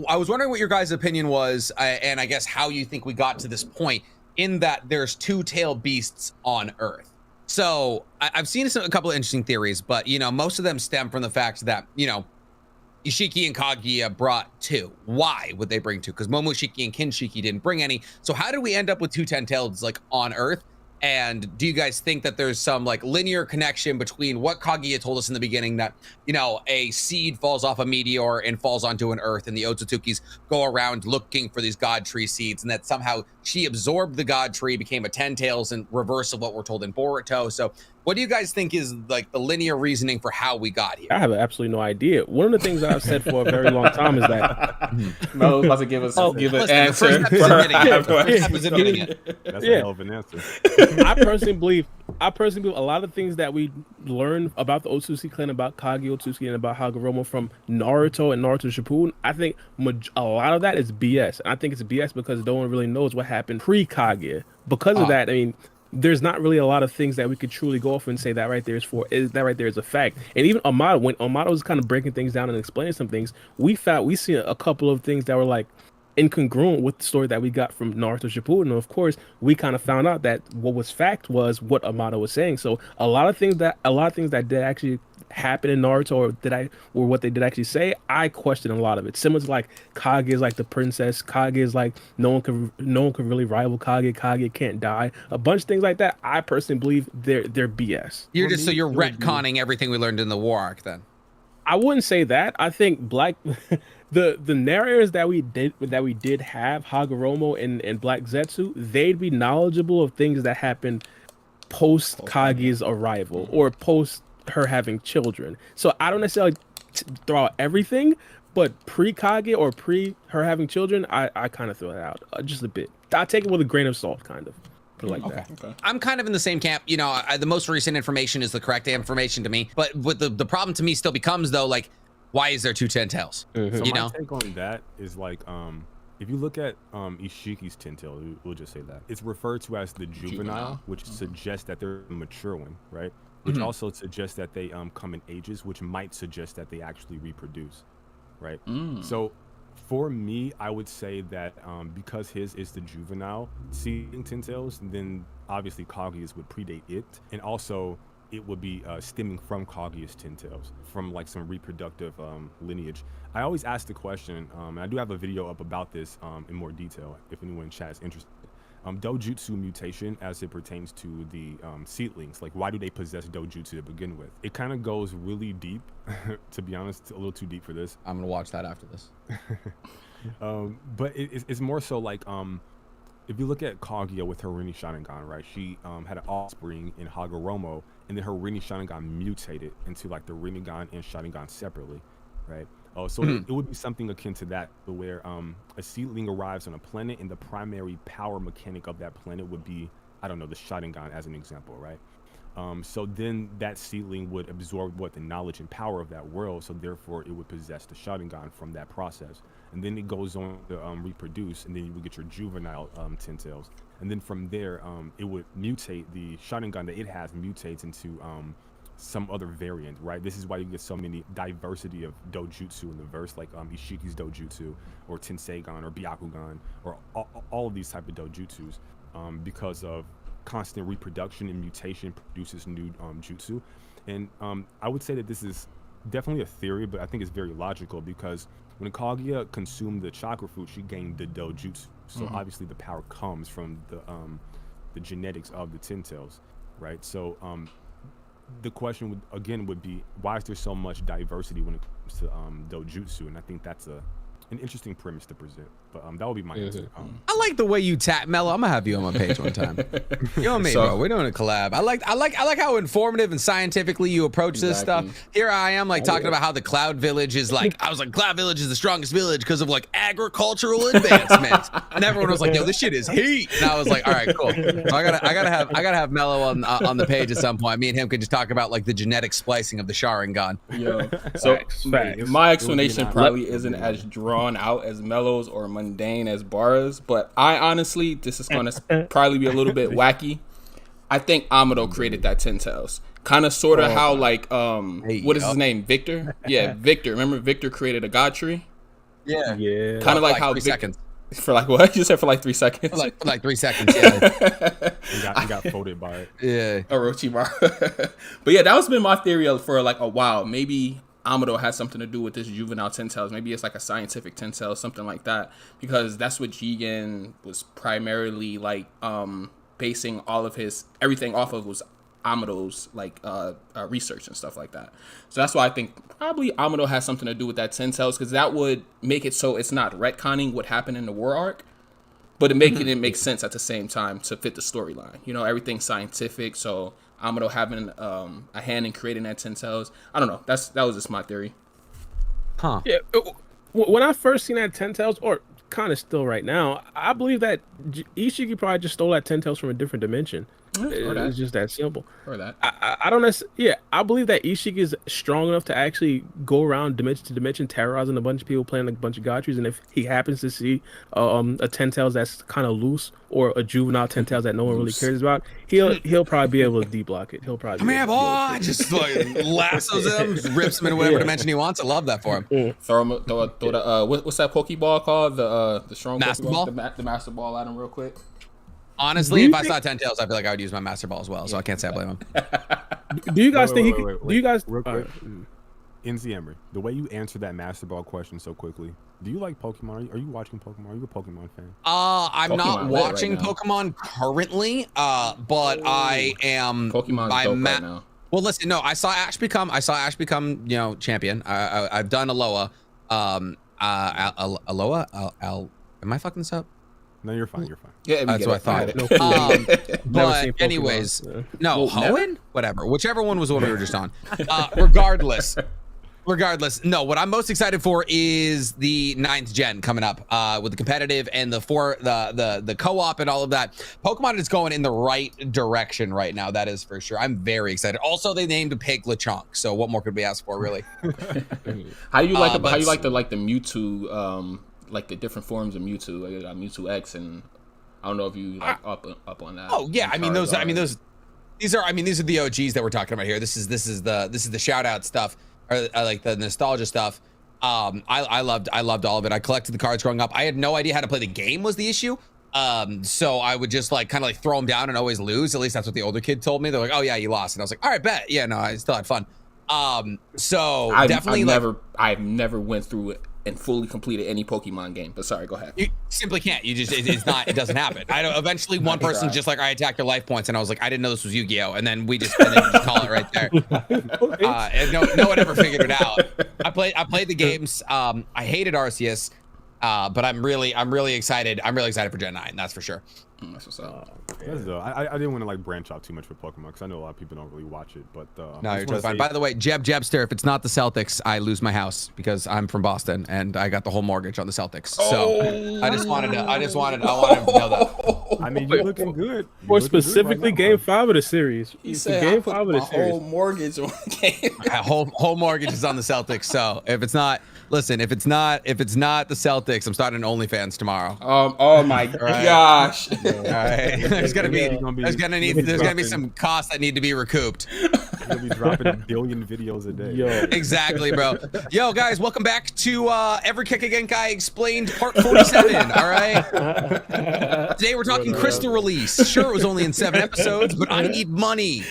I was wondering what your guys' opinion was, and I guess how you think we got to this point. In that there's two-tailed beasts on Earth. So I've seen a couple of interesting theories, but most of them stem from the fact that Ishiki and Kaguya brought two. Why would they bring two? Because Momoshiki and Kinshiki didn't bring any. So how did we end up with two ten-taileds like on Earth? And do you guys think that there's some like linear connection between what Kaguya told us in the beginning that, a seed falls off a meteor and falls onto an Earth, and the Otsutsukis go around looking for these God Tree seeds, and that somehow she absorbed the God Tree, became a Ten Tails, in reverse of what we're told in Boruto. So what do you guys think is like the linear reasoning for how we got here? I have absolutely no idea. One of the things that I've said for a very long time is that Melo's about to give us an answer. That's a hell of an answer. I personally believe a lot of things that we learn about the Otsutsuki clan, about Kage Otsutsuki, and about Hagoromo from Naruto and Naruto Shippuden, I think a lot of that is BS. And I think it's BS because no one really knows what happened pre-Kage. Because of that, I mean, there's not really a lot of things that we could truly go off and say that right there is a fact. And even Amado, when Amado was kind of breaking things down and explaining some things, we see a couple of things that were like incongruent with the story that we got from Naruto Shippuden. And of course, we kind of found out that what was fact was what Amado was saying. So a lot of things that did actually happen in Naruto, or what they did actually say, I question a lot of it. Similar to like Kage is like the princess, Kage is like no one can really rival Kage can't die, a bunch of things like that. I personally believe they're BS. You're retconning everything we learned in the war arc then? I wouldn't say that. I think the narrators that we did have, Hagoromo and Black Zetsu, they'd be knowledgeable of things that happened post Kage's arrival or post her having children. So I don't necessarily throw out everything, but pre-Kage or pre her having children, I kind of throw it out just a bit. I take it with a grain of salt, kind of. Like that. Okay. I'm kind of in the same camp. The most recent information is the correct information to me. But what the problem to me still becomes though, like, why is there two Ten Tails? Mm-hmm. So my take on that is like, if you look at Ishiki's Ten Tail, we'll just say that it's referred to as the juvenile, which suggests that they're a mature one, right? Which also suggests that they come in ages, which might suggest that they actually reproduce, right? So for me, I would say that because his is the juvenile seeding Ten Tails, then obviously Kaguya's would predate it, and also it would be stemming from Kaguya's Ten Tails, from like some reproductive lineage. I always ask the question, and I do have a video up about this in more detail if anyone in chat is interested. Dojutsu mutation as it pertains to the seedlings, like why do they possess dojutsu to begin with? It kind of goes really deep, to be honest, a little too deep for this. I'm gonna watch that after this. But it's more so like if you look at Kaguya with her Rinne Sharingan, right? She had an offspring in Hagoromo, and then her Rinne Sharingan mutated into like the Rinnegan and Sharingan separately, right? So it would be something akin to that, where a seedling arrives on a planet, and the primary power mechanic of that planet would be, I don't know, the Sharingan as an example, right? So then that seedling would absorb the knowledge and power of that world, so therefore it would possess the Sharingan from that process. And then it goes on to reproduce, and then you would get your juvenile Ten Tails. And then from there, it would mutate, the Sharingan that it has mutates into some other variant, right? This is why you get so many diversity of dojutsu in the verse, like Ishiki's dojutsu, or Tenseigan, or Byakugan, or all of these type of dojutsus, because of constant reproduction and mutation produces new jutsu. And I would say that this is definitely a theory, but I think it's very logical, because when Kaguya consumed the chakra fruit, she gained the dojutsu. So obviously the power comes from the genetics of the Ten Tails, right? So the question would be, why is there so much diversity when it comes to dojutsu? And I think that's an interesting premise to present, but that would be my answer. I like the way you tap Mello. I'm gonna have you on my page one time. You and me, bro. We're doing a collab. I like how informative and scientifically you approach this stuff. Here I am, like talking about how the Cloud Village is like. I was like, Cloud Village is the strongest village because of like agricultural advancements, and everyone was like, yo, this shit is heat. And I was like, all right, cool. So I gotta have Mello on the page at some point. Me and him could just talk about like the genetic splicing of the Sharingan. Yo, so my explanation probably isn't as drawn out as Mello's or mundane as Bara's, but I honestly, this is going to probably be a little bit wacky. I think Amado created that Ten Tails. Kind of sort of how like what is his name? Victor? Yeah, Victor. Remember Victor created a God tree? Yeah. Kind of like how 3 seconds. For like what? You said for like 3 seconds? For like 3 seconds, yeah. He got folded by it. Yeah. Orochimaru. But yeah, that was been my theory for like a while. Maybe Amado has something to do with this juvenile Ten-Tails. Maybe it's like a scientific Ten-Tails, something like that. Because that's what Jigen was primarily like basing all of his everything off of was Amado's like research and stuff like that. So that's why I think probably Amado has something to do with that Ten-Tails, because that would make it so it's not retconning what happened in the war arc, but it making it make sense at the same time to fit the storyline. You know, everything's scientific, so Amado having a hand in creating that Ten-Tails. I don't know. That was just my theory. Huh. Yeah. When I first seen that Ten-Tails, or kind of still right now, I believe that Ishiki probably just stole that Ten-Tails from a different dimension. It's just that simple. Or that. I don't necessarily. Yeah, I believe that Ishiki is strong enough to actually go around dimension to dimension, terrorizing a bunch of people, playing like a bunch of gotchas. And if he happens to see a Ten-Tails that's kind of loose, or a juvenile Ten-Tails that no one really cares about, he'll probably be able to deblock it. He'll probably. Come here, boy! Just like lassos him, just rips him in whatever dimension he wants. I love that for him. Throw the what's that Pokeball called? The strong Master Pokeball? Ball? The Master Ball at him real quick. Honestly, if I saw Ten-Tails, I feel like I would use my Master Ball as well. So I can't say I blame him. Do you guys think wait, Do you guys? real quick? NZ Emery, the way you answered that Master Ball question so quickly, do you like Pokemon? Are you watching Pokemon? Are you a Pokemon fan? I'm not watching Pokemon currently, but I am. Pokemon's dope right now. Well, listen, no, I saw Ash become, champion. I've done Alola. Alola. Am I fucking this up? No, you're fine. You're fine. Yeah, that's what I thought. But anyways, no, Hoenn? Whatever. Whichever one was the one we were just on. Regardless, no, what I'm most excited for is the 9th gen coming up with the competitive and the co-op and all of that. Pokemon is going in the right direction right now. That is for sure. I'm very excited. Also, they named a pig Lechonk. So what more could we ask for, really? How do you like the Mewtwo, like the different forms of Mewtwo, like Mewtwo X, and I don't know if you like up on that. Oh yeah, these are the OGs that we're talking about here. This is the shout out stuff, or like the nostalgia stuff. I loved all of it. I collected the cards growing up. I had no idea how to play the game was the issue. So I would just like kind of like throw them down and always lose. At least that's what the older kid told me. They're like, oh yeah, you lost, and I was like, all right, bet. Yeah, no, I still had fun. So I've never went through it and fully completed any Pokemon game. But sorry, go ahead. You simply can't. You just it doesn't happen. Eventually one person just like, I attacked your life points, and I was like, I didn't know this was Yu-Gi-Oh, and then you just call it right there. And no one ever figured it out. I played the games. I hated Arceus, but I'm really excited. I'm really excited for Gen 9. That's for sure. That's what's up. I didn't want to like branch out too much for Pokemon because I know a lot of people don't really watch it. But no, you're totally fine. By the way, Jebster, if it's not the Celtics, I lose my house because I'm from Boston and I got the whole mortgage on the Celtics. So I wanted him to know that. I mean, you're looking good. Or specifically, Game 5 of the series. He said, Game 5 of the series. Whole mortgage on the game. whole mortgage is on the Celtics. So if it's not the Celtics, I'm starting OnlyFans tomorrow. Oh my gosh. All right. There's gonna be some costs that need to be recouped. You'll be dropping 1 billion videos a day. Yo. Exactly, bro. Yo, guys, welcome back to Every Kick Again Guy Explained Part 47. All right. Today we're talking Crystal Release. Sure, it was only in 7 episodes, but I need money.